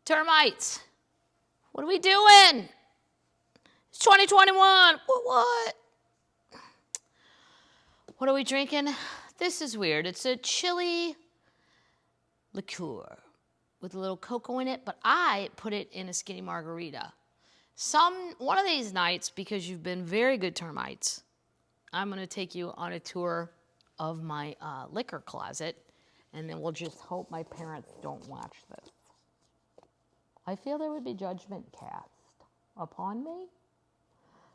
Termites, what are we doing? It's 2021. What? What are we drinking? This is weird. It's a chili liqueur with a little cocoa in it, but I put it in a skinny margarita. One of these nights, because you've been very good termites, I'm going to take you on a tour of my liquor closet, and then we'll just hope my parents don't watch this. I feel there would be judgment cast upon me.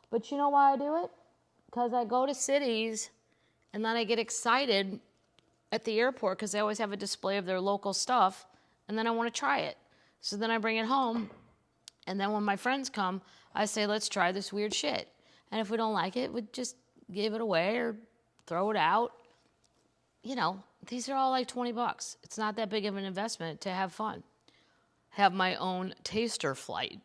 But you know why I do it? Because I go to cities, and then I get excited at the airport because they always have a display of their local stuff, and then I want to try it. So then I bring it home, and then when my friends come, I say, let's try this weird shit. And if we don't like it, we just give it away or throw it out. You know, these are all like $20. It's not that big of an investment to have fun. Have my own taster flights.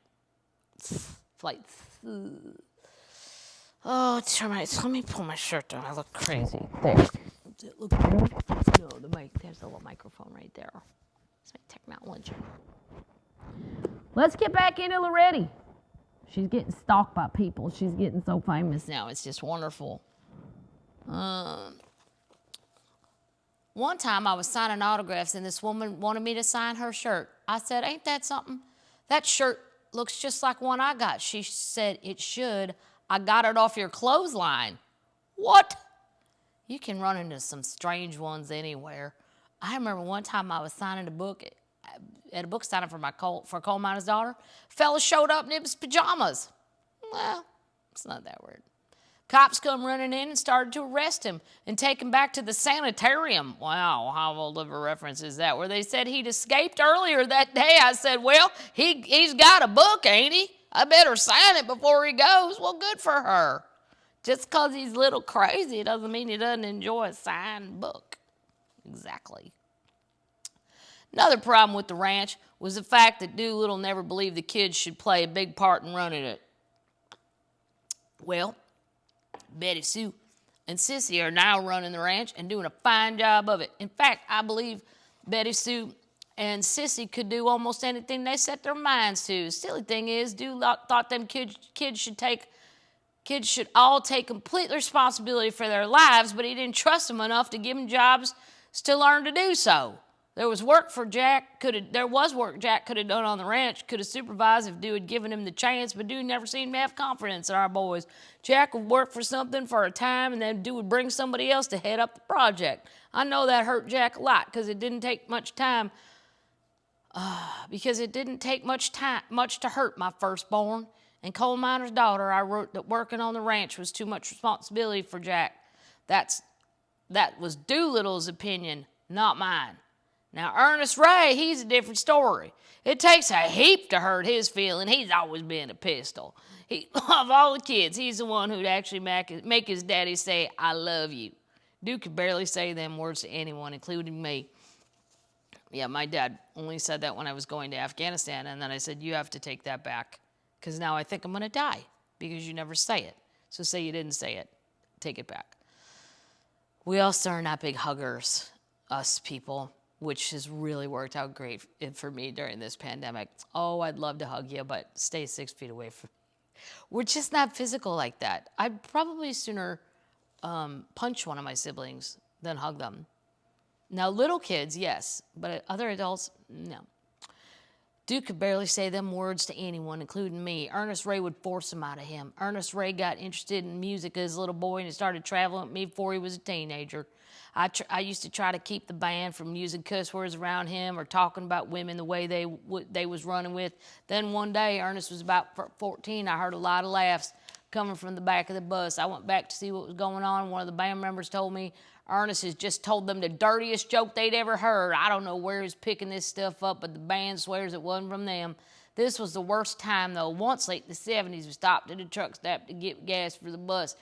Oh, termites. Let me pull my shirt down. I look crazy. There. Does it look good? No, the mic. There's a little microphone right there. It's my technology. Let's get back into Loretta. She's getting stalked by people. She's getting so famous now. It's just wonderful. One time I was signing autographs and this woman wanted me to sign her shirt. I said, ain't that something? That shirt looks just like one I got. She said, it should. I got it off your clothesline. What? You can run into some strange ones anywhere. I remember one time I was signing a book at a book signing for for Coal Miner's Daughter. Fella showed up in his pajamas. Well, it's not that weird. Cops come running in and started to arrest him and take him back to the sanitarium. Wow, how old of a reference is that? Where they said he'd escaped earlier that day. I said, well, he's got a book, ain't he? I better sign it before he goes. Well, good for her. Just because he's a little crazy doesn't mean he doesn't enjoy a signed book. Exactly. Another problem with the ranch was the fact that Doolittle never believed the kids should play a big part in running it. Well, Betty Sue and Sissy are now running the ranch and doing a fine job of it. In fact, I believe Betty Sue and Sissy could do almost anything they set their minds to. Silly thing is, thought them kids should all take complete responsibility for their lives, but he didn't trust them enough to give them jobs to learn to do so. There was work Jack could have done on the ranch, could have supervised if Dew had given him the chance, but Dew never seemed to have confidence in our boys. Jack would work for something for a time, and then Dew would bring somebody else to head up the project. I know that hurt Jack a lot because it didn't take much time. Because it didn't take much to hurt my firstborn. And Coal Miner's Daughter, I wrote that working on the ranch was too much responsibility for Jack. That was Doolittle's opinion, not mine. Now, Ernest Ray, he's a different story. It takes a heap to hurt his feeling. He's always been a pistol. Of all the kids, he's the one who'd actually make his daddy say, I love you. Duke could barely say them words to anyone, including me. Yeah, my dad only said that when I was going to Afghanistan, and then I said, you have to take that back, because now I think I'm going to die, because you never say it. So say you didn't say it. Take it back. We also are not big huggers, us people, which has really worked out great for me during this pandemic. Oh, I'd love to hug you, but stay 6 feet away from me. We're just not physical like that. I'd probably sooner punch one of my siblings than hug them. Now, little kids, yes, but other adults, no. Duke could barely say them words to anyone, including me. Ernest Ray would force them out of him. Ernest Ray got interested in music as a little boy, and he started traveling with me before he was a teenager. I used to try to keep the band from using cuss words around him or talking about women the way they was running with. Then one day, Ernest was about 14. I heard a lot of laughs coming from the back of the bus. I went back to see what was going on. One of the band members told me Ernest has just told them the dirtiest joke they'd ever heard. I don't know where he's picking this stuff up, but the band swears it wasn't from them. This was the worst time, though. Once late in the 70s, we stopped at a truck stop to get gas for the bus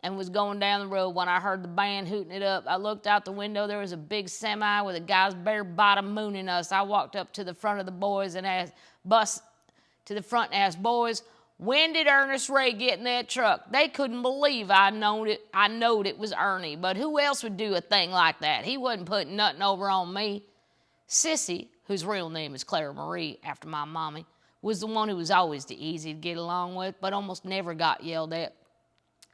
and was going down the road when I heard the band hooting it up. I looked out the window. There was a big semi with a guy's bare bottom mooning us. I walked up to the front of the boys and asked, boys, when did Ernest Ray get in that truck? They couldn't believe I knowed it was Ernie, but who else would do a thing like that? He wasn't putting nothing over on me. Sissy, whose real name is Clara Marie, after my mommy, was the one who was always the easy to get along with, but almost never got yelled at.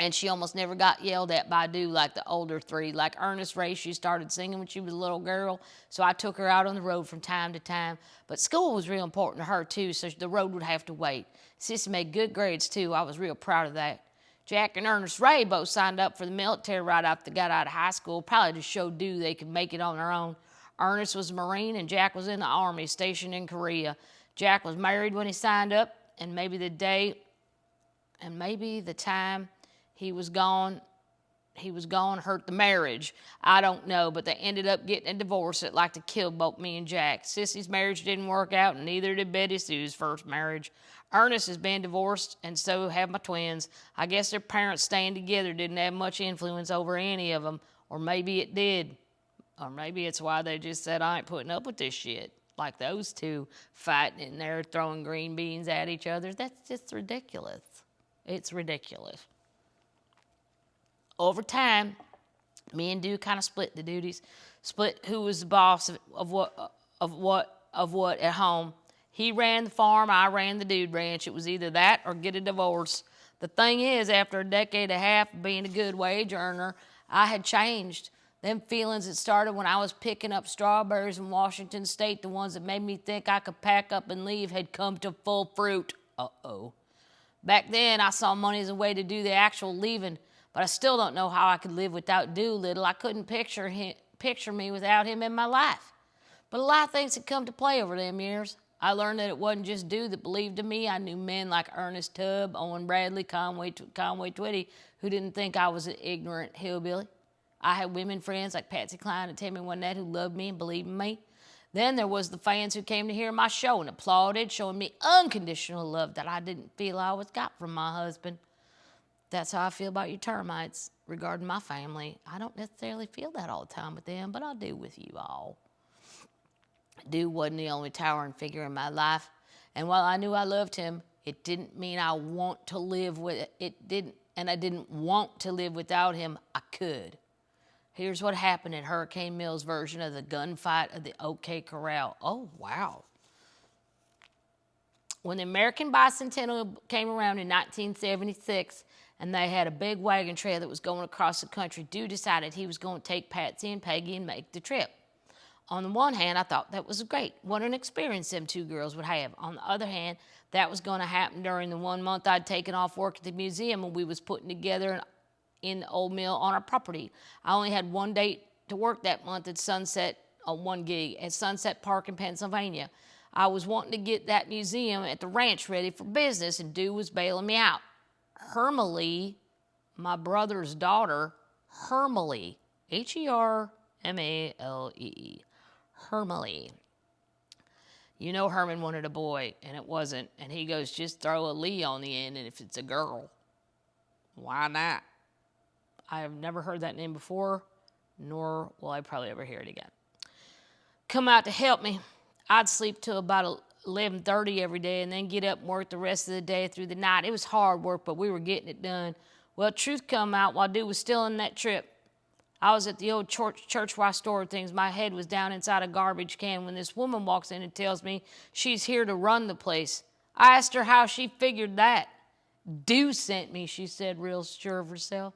And she almost never got yelled at by dude like the older three. Like Ernest Ray, she started singing when she was a little girl, so I took her out on the road from time to time. But school was real important to her, too, so the road would have to wait. Sissy made good grades, too. I was real proud of that. Jack and Ernest Ray both signed up for the military right after they got out of high school, probably to show Dew they could make it on their own. Ernest was a Marine, and Jack was in the Army, stationed in Korea. Jack was married when he signed up, and maybe the time he was gone hurt the marriage. I don't know, but they ended up getting a divorce that like to kill both me and Jack. Sissy's marriage didn't work out, and neither did Betty Sue's first marriage. Ernest has been divorced, and so have my twins. I guess their parents staying together didn't have much influence over any of them, or maybe it did. Or maybe it's why they just said, I ain't putting up with this shit. Like those two fighting in there, throwing green beans at each other. That's just ridiculous. It's ridiculous. Over time, me and Dew kind of split the duties, split who was the boss of what at home. He ran the farm, I ran the dude ranch. It was either that or get a divorce. The thing is, after a decade and a half of being a good wage earner, I had changed. Them feelings that started when I was picking up strawberries in Washington State, the ones that made me think I could pack up and leave, had come to full fruit. Uh-oh. Back then, I saw money as a way to do the actual leaving, but I still don't know how I could live without Doolittle. I couldn't picture me without him in my life. But a lot of things had come to play over them years. I learned that it wasn't just Dew that believed in me. I knew men like Ernest Tubb, Owen Bradley, Conway Twitty, who didn't think I was an ignorant hillbilly. I had women friends like Patsy Cline and Tammy Wynette who loved me and believed in me. Then there was the fans who came to hear my show and applauded, showing me unconditional love that I didn't feel I always got from my husband. That's how I feel about you termites regarding my family. I don't necessarily feel that all the time with them, but I do with you all. Dew wasn't the only towering figure in my life, and while I knew I loved him, it didn't mean I want to live with it. I didn't want to live without him. I could. Here's what happened in Hurricane Mill's version of the gunfight of the OK Corral. Oh, wow. When the American Bicentennial came around in 1976, and they had a big wagon trail that was going across the country, Dew decided he was going to take Patsy and Peggy and make the trip. On the one hand, I thought that was great. What an experience them two girls would have. On the other hand, that was going to happen during the 1 month I'd taken off work at the museum when we was putting together in the old mill on our property. I only had one date to work that month at Sunset, one gig at Sunset Park in Pennsylvania. I was wanting to get that museum at the ranch ready for business, and Dew was bailing me out. Hermile, my brother's daughter, Hermile, Hermale, Hermile. You know Herman wanted a boy, and it wasn't, and he goes, just throw a Lee on the end, and if it's a girl, why not? I have never heard that name before, nor will I probably ever hear it again. Come out to help me. I'd sleep till about 11:30 every day and then get up and work the rest of the day through the night. It was hard work, but we were getting it done. Well, truth come out while Dew was still in that trip. I was at the old church where I stored things. My head was down inside a garbage can when this woman walks in and tells me she's here to run the place. I asked her how she figured that. Dew sent me, she said, real sure of herself.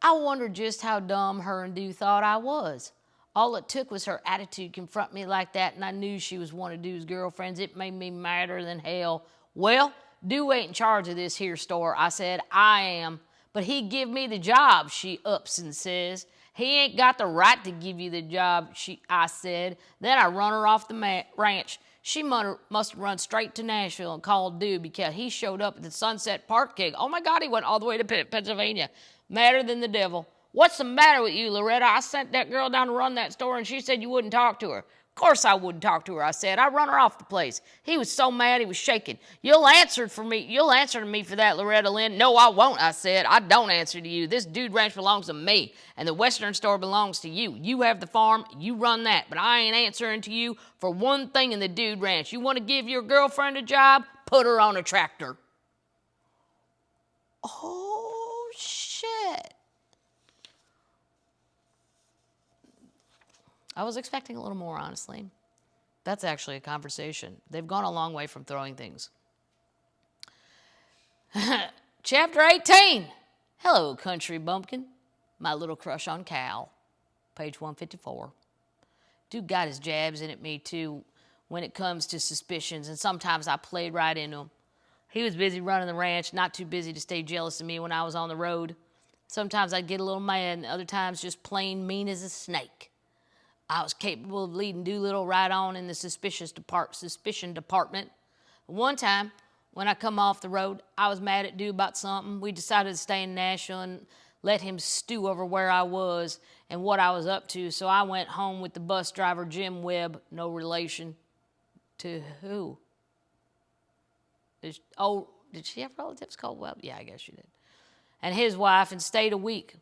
I wondered just how dumb her and Dew thought I was. All it took was her attitude to confront me like that, and I knew she was one of Dew's girlfriends. It made me madder than hell. Well, Dew ain't in charge of this here store, I said. I am. But he give me the job, she ups and says. He ain't got the right to give you the job, I said. Then I run her off the ranch. She must have run straight to Nashville and called Dew because he showed up at the Sunset Park gig. Oh, my God, he went all the way to Pennsylvania. Madder than the devil. What's the matter with you, Loretta? I sent that girl down to run that store, and she said you wouldn't talk to her. Of course I wouldn't talk to her, I said. I run her off the place. He was so mad he was shaking. You'll answer to me for that, Loretta Lynn. No, I won't, I said. I don't answer to you. This dude ranch belongs to me, and the Western store belongs to you. You have the farm, you run that, but I ain't answering to you for one thing in the dude ranch. You want to give your girlfriend a job? Put her on a tractor. Oh, shit. I was expecting a little more, honestly. That's actually a conversation. They've gone a long way from throwing things. Chapter 18. Hello, country bumpkin. My little crush on Cal. Page 154. Dude got his jabs in at me, too, when it comes to suspicions, and sometimes I played right into him. He was busy running the ranch, not too busy to stay jealous of me when I was on the road. Sometimes I'd get a little mad, and other times just plain mean as a snake. I was capable of leading Doolittle right on in the suspicion department. One time, when I come off the road, I was mad at Doo about something. We decided to stay in Nashville and let him stew over where I was and what I was up to, so I went home with the bus driver, Jim Webb, no relation to who? Did she have relatives called Webb? Yeah, I guess she did. And his wife, and stayed a week.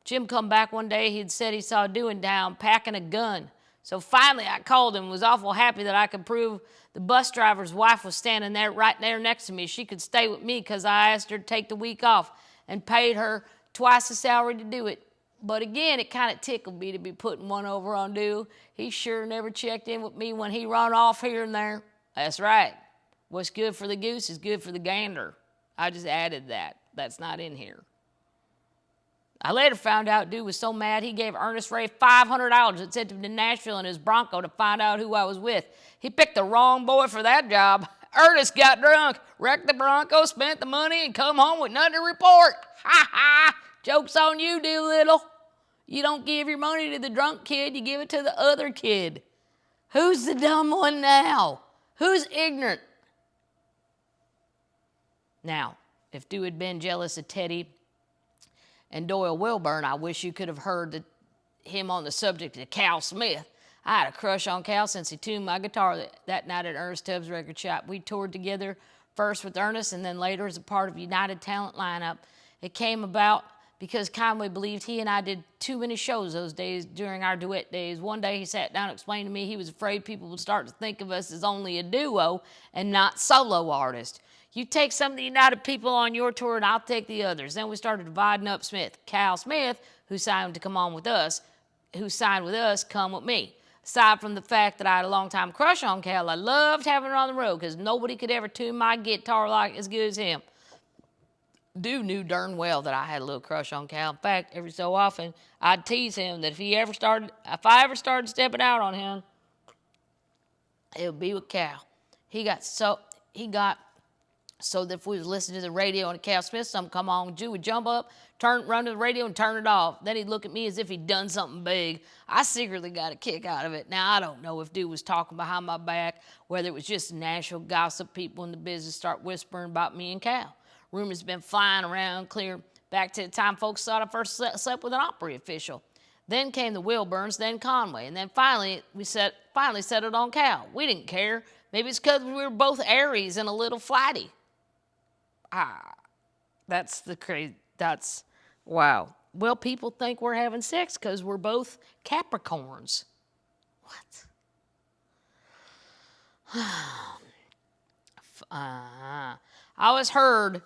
Jim come back one day. He'd said he saw Doo in town packing a gun. So finally I called him, was awful happy that I could prove the bus driver's wife was standing there right there next to me. She could stay with me because I asked her to take the week off and paid her twice the salary to do it. But again, it kind of tickled me to be putting one over on Doo. He sure never checked in with me when he run off here and there. That's right. What's good for the goose is good for the gander. I just added that. That's not in here. I later found out Doo was so mad he gave Ernest Ray $500 and sent him to Nashville in his Bronco to find out who I was with. He picked the wrong boy for that job. Ernest got drunk, wrecked the Bronco, spent the money, and come home with nothing to report. Ha ha! Joke's on you, Doolittle. You don't give your money to the drunk kid, you give it to the other kid. Who's the dumb one now? Who's ignorant? Now, if Doo had been jealous of Teddy and Doyle Wilburn, I wish you could have heard him on the subject of Cal Smith. I had a crush on Cal since he tuned my guitar that night at Ernest Tubbs' record shop. We toured together, first with Ernest and then later as a part of United Talent lineup. It came about because Conway believed he and I did too many shows those days during our duet days. One day he sat down and explained to me he was afraid people would start to think of us as only a duo and not solo artists. You take some of the United people on your tour and I'll take the others. Then we started dividing up Smith. Cal Smith, who signed with us, come with me. Aside from the fact that I had a long-time crush on Cal, I loved having her on the road because nobody could ever tune my guitar like as good as him. Doo knew darn well that I had a little crush on Cal. In fact, every so often, I'd tease him that if I ever started stepping out on him, it would be with Cal. He got so that if we was listening to the radio and Cal Smith something come on, Jew would jump up, run to the radio and turn it off. Then he'd look at me as if he'd done something big. I secretly got a kick out of it. Now, I don't know if Doo was talking behind my back, whether it was just Nashville gossip, people in the business start whispering about me and Cal. Rumors have been flying around clear back to the time folks thought I first slept with an Opry official. Then came the Wilburns, then Conway, and then finally we settled on Cal. We didn't care. Maybe it's because we were both Aries and a little flighty. Wow. Well, people think we're having sex because we're both Capricorns. What? I always heard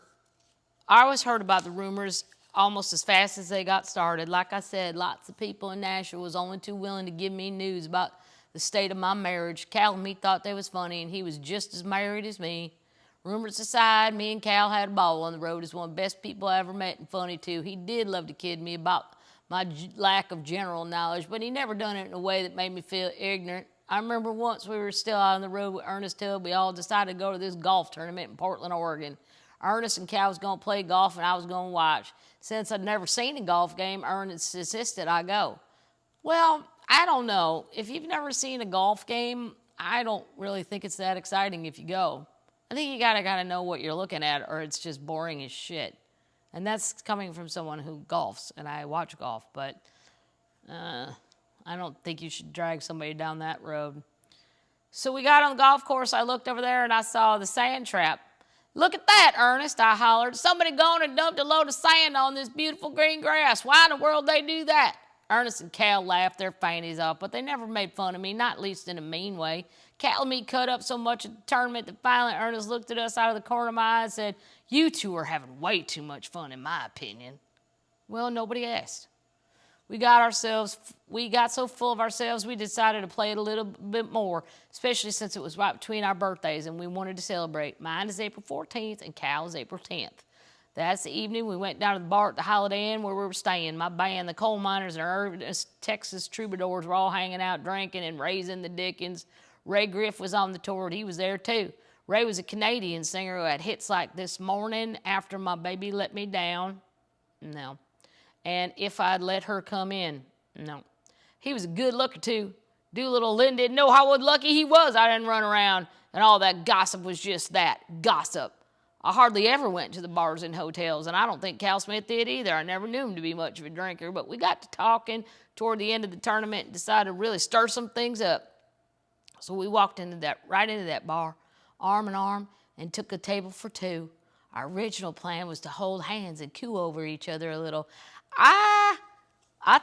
about the rumors almost as fast as they got started. Like I said, lots of people in Nashville was only too willing to give me news about the state of my marriage. Cal and me thought they was funny, and he was just as married as me. Rumors aside, me and Cal had a ball on the road as one of the best people I ever met, and funny too. He did love to kid me about my lack of general knowledge, but he never done it in a way that made me feel ignorant. I remember once we were still out on the road with Ernest Tubb, we all decided to go to this golf tournament in Portland, Oregon. Ernest and Cal was going to play golf, and I was going to watch. Since I'd never seen a golf game, Ernest insisted I go. Well, I don't know. If you've never seen a golf game, I don't really think it's that exciting if you go. I think you gotta know what you're looking at, or it's just boring as shit. And that's coming from someone who golfs, and I watch golf, but I don't think you should drag somebody down that road. So we got on the golf course. I looked over there, and I saw the sand trap. Look at that, Ernest, I hollered. Somebody gone and dumped a load of sand on this beautiful green grass. Why in the world they do that? Ernest and Cal laughed their fannies off, but they never made fun of me, not least in a mean way. Cal and me cut up so much at the tournament that finally Ernest looked at us out of the corner of my eye and said, "You two are having way too much fun, in my opinion." Well, nobody asked. We got so full of ourselves, we decided to play it a little bit more, especially since it was right between our birthdays and we wanted to celebrate. Mine is April 14th and Cal's April 10th. That's the evening we went down to the bar at the Holiday Inn where we were staying. My band, the Coal Miners and our Texas Troubadours, were all hanging out drinking and raising the dickens. Ray Griff was on the tour. He was there too. Ray was a Canadian singer who had hits like This Morning, After My Baby Let Me Down. No. And If I'd Let Her Come In. No. He was a good looker too. Doolittle Lynn didn't know how lucky he was. I didn't run around and all that gossip was just that, gossip. I hardly ever went to the bars and hotels, and I don't think Cal Smith did either. I never knew him to be much of a drinker, but we got to talking toward the end of the tournament and decided to really stir some things up. So we walked right into that bar, arm in arm, and took a table for two. Our original plan was to hold hands and coo over each other a little. I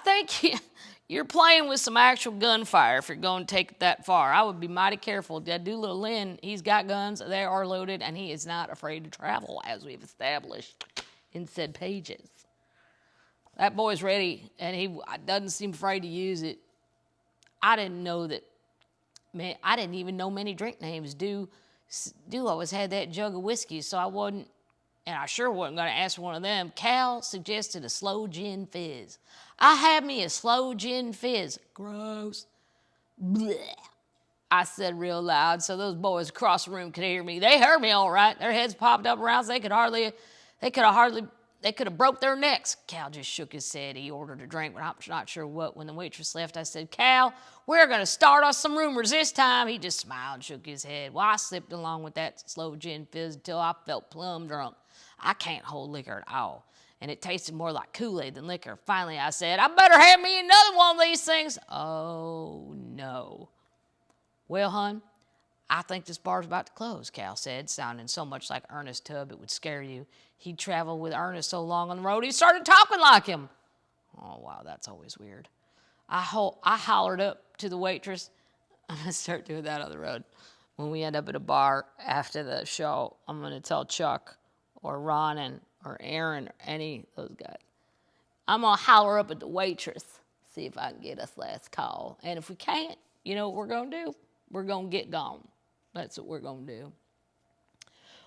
think you're playing with some actual gunfire if you're going to take it that far. I would be mighty careful. Doolittle Lynn, he's got guns. They are loaded, and he is not afraid to travel, as we've established in said pages. That boy's ready, and he doesn't seem afraid to use it. I didn't know that. Man, I didn't even know many drink names. Do always had that jug of whiskey, so I wasn't, and I sure wasn't going to ask for one of them. Cal suggested a slow gin fizz. I had me a slow gin fizz. Gross. Blech. I said real loud so those boys across the room could hear me. They heard me all right. Their heads popped up around so they could have broke their necks. Cal just shook his head. He ordered a drink, but I'm not sure what. When the waitress left, I said, Cal, we're going to start us some rumors this time. He just smiled and shook his head. Well, I slipped along with that slow gin fizz until I felt plumb drunk. I can't hold liquor at all, and it tasted more like Kool-Aid than liquor. Finally, I said, I better have me another one of these things. Oh, no. Well, hon, I think this bar's about to close, Cal said, sounding so much like Ernest Tubb it would scare you. He'd traveled with Ernest so long on the road, he started talking like him. Oh, wow, that's always weird. I hollered up to the waitress. I'm going to start doing that on the road. When we end up at a bar after the show, I'm going to tell Chuck or Ronan or Aaron or any of those guys. I'm going to holler up at the waitress, see if I can get us last call. And if we can't, you know what we're going to do? We're going to get gone. That's what we're going to do.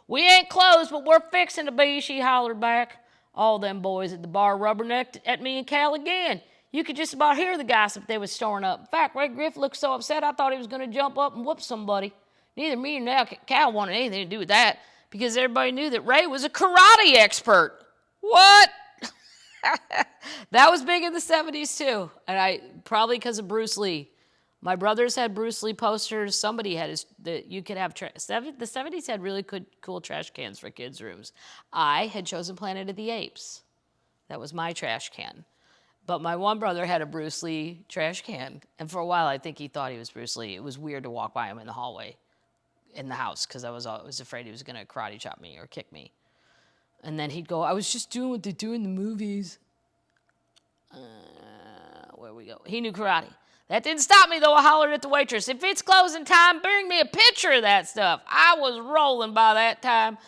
We ain't closed, but we're fixing to be, she hollered back. All them boys at the bar rubbernecked at me and Cal again. You could just about hear the gossip they was storing up. In fact, Ray Griff looked so upset I thought he was going to jump up and whoop somebody. Neither me nor Cal wanted anything to do with that because everybody knew that Ray was a karate expert. What? That was big in the 70s too, and probably because of Bruce Lee. My brothers had Bruce Lee posters. Somebody had you could have, the 70s had really cool trash cans for kids' rooms. I had chosen Planet of the Apes. That was my trash can. But my one brother had a Bruce Lee trash can, and for a while I think he thought he was Bruce Lee. It was weird to walk by him in the hallway in the house because I was afraid he was going to karate chop me or kick me. And then he'd go, I was just doing what they do in the movies. Where we go? He knew karate. That didn't stop me, though. I hollered at the waitress, if it's closing time, bring me a picture of that stuff. I was rolling by that time.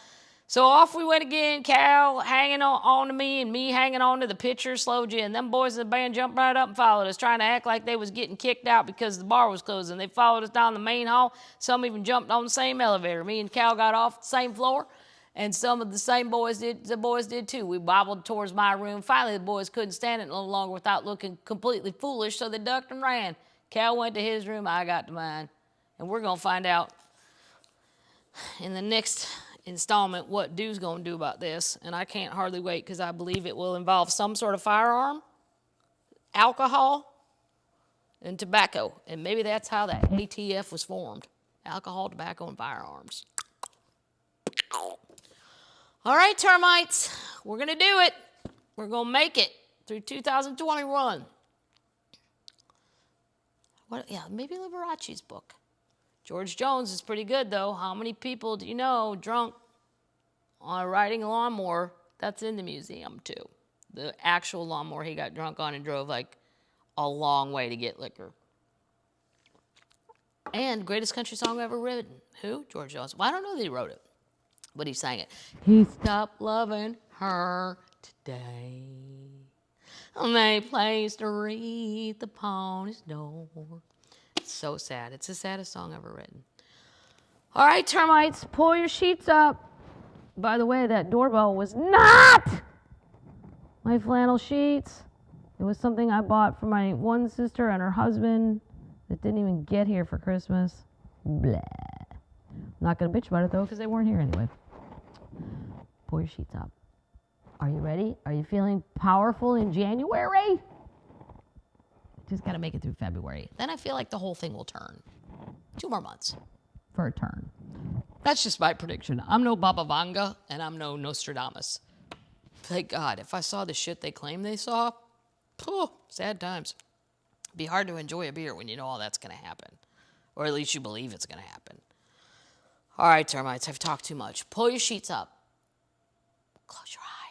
So off we went again, Cal hanging on to me and me hanging on to the pitcher, slow gin. Them boys in the band jumped right up and followed us, trying to act like they was getting kicked out because the bar was closing. They followed us down the main hall. Some even jumped on the same elevator. Me and Cal got off the same floor, and some of the boys did too. We wobbled towards my room. Finally, the boys couldn't stand it no longer without looking completely foolish, so they ducked and ran. Cal went to his room, I got to mine. And we're going to find out in the next installment what Dude's going to do about this. And I can't hardly wait because I believe it will involve some sort of firearm, alcohol, and tobacco. And maybe that's how that ATF was formed. Alcohol, tobacco, and firearms. All right, termites, we're going to do it. We're going to make it through 2021. Maybe Liberace's book. George Jones is pretty good, though. How many people do you know drunk on riding a lawnmower? That's in the museum, too. The actual lawnmower he got drunk on and drove, like, a long way to get liquor. And greatest country song ever written. Who? George Jones. Well, I don't know that he wrote it, but he sang it. He stopped loving her today. They placed a wreath upon his door. It's so sad. It's the saddest song ever written. All right, termites, pull your sheets up. By the way, that doorbell was not my flannel sheets. It was something I bought for my one sister and her husband that didn't even get here for Christmas. Blah. I'm not going to bitch about it, though, because they weren't here anyway. Pull your sheets up. Are you ready? Are you feeling powerful in January? Just got to make it through February. Then I feel like the whole thing will turn. 2 more months for a turn. That's just my prediction. I'm no Baba Vanga, and I'm no Nostradamus. Thank God. If I saw the shit they claim they saw, sad times. It'd be hard to enjoy a beer when you know all that's going to happen. Or at least you believe it's going to happen. All right, termites, I've talked too much. Pull your sheets up. Close your eyes.